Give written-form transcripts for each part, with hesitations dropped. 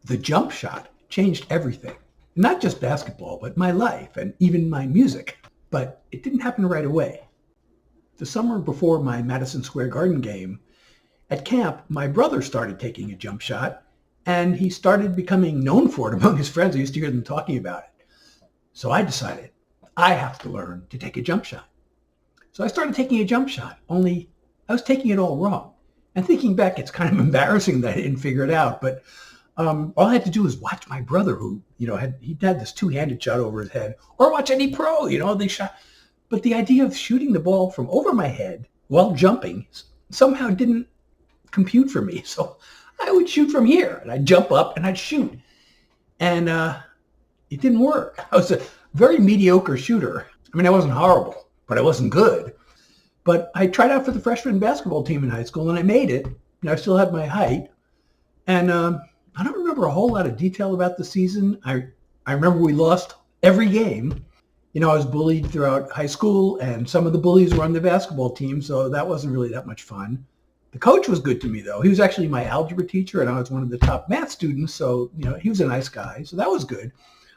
The jump shot changed everything. Not just basketball, but my life and even my music. But it didn't happen right away. The summer before my Madison Square Garden game, at camp, my brother started taking a jump shot, and he started becoming known for it among his friends. I used to hear them talking about it. So I decided I have to learn to take a jump shot. So I started taking a jump shot, only I was taking it all wrong. And thinking back, it's kind of embarrassing that I didn't figure it out. But all I had to do was watch my brother, who, he had this two-handed shot over his head, or watch any pro, they shot. But the idea of shooting the ball from over my head while jumping somehow didn't compute for me. So I would shoot from here, and I'd jump up and I'd shoot. And it didn't work. I was a very mediocre shooter. I mean, I wasn't horrible, but I wasn't good. But I tried out for the freshman basketball team in high school, and I made it. And I still had my height. And I don't remember a whole lot of detail about the season. I remember we lost every game. I was bullied throughout high school, and some of the bullies were on the basketball team, so that wasn't really that much fun. The coach was good to me, though. He was actually my algebra teacher, and I was one of the top math students, so, he was a nice guy, so that was good.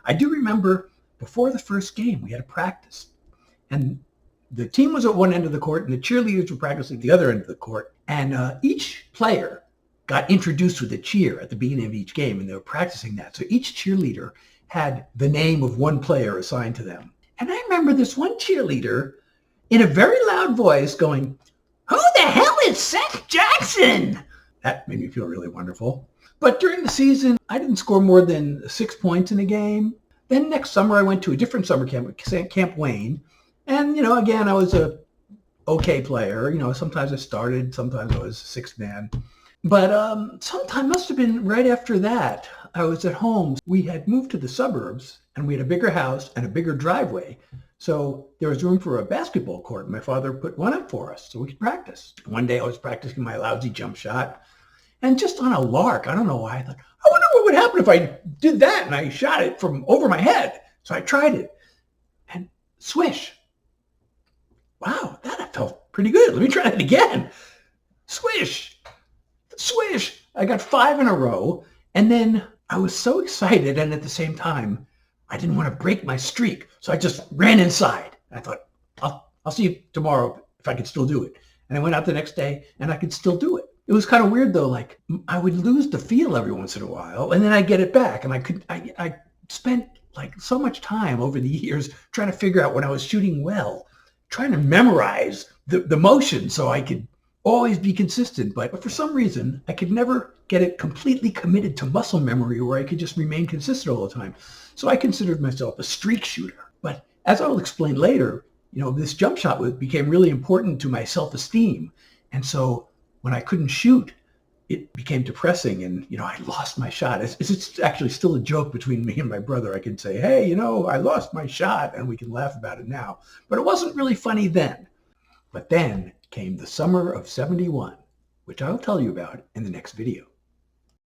I do remember before the first game, we had a practice, and the team was at one end of the court, and the cheerleaders were practicing at the other end of the court, and each player got introduced with a cheer at the beginning of each game, and they were practicing that. So each cheerleader had the name of one player assigned to them. And I remember this one cheerleader in a very loud voice going, "Who the hell is Seth Jackson?" That made me feel really wonderful. But during the season, I didn't score more than 6 points in a game. Then next summer, I went to a different summer camp, Camp Wayne. And, again, I was a okay player. Sometimes I started, sometimes I was sixth man. But sometime must have been right after that. I was at home. We had moved to the suburbs, and we had a bigger house and a bigger driveway. So there was room for a basketball court. My father put one up for us so we could practice. One day I was practicing my lousy jump shot. And just on a lark, I don't know why, I thought, I wonder what would happen if I did that and I shot it from over my head. So I tried it. And swish. Wow, that felt pretty good. Let me try that again. Swish. Swish. I got 5 in a row. And then I was so excited, and at the same time, I didn't want to break my streak. So I just ran inside. I thought, I'll see you tomorrow if I can still do it. And I went out the next day, and I could still do it. It was kind of weird, though. Like, I would lose the feel every once in a while, and then I'd get it back. And I spent like so much time over the years trying to figure out when I was shooting well, trying to memorize the motion so I could always be consistent. But for some reason, I could never get it completely committed to muscle memory where I could just remain consistent all the time. So I considered myself a streak shooter. But as I'll explain later, this jump shot became really important to my self-esteem. And so when I couldn't shoot, it became depressing, and, I lost my shot. It's actually still a joke between me and my brother. I can say, hey, I lost my shot, and we can laugh about it now. But it wasn't really funny then. But then came the summer of '71, which I'll tell you about in the next video.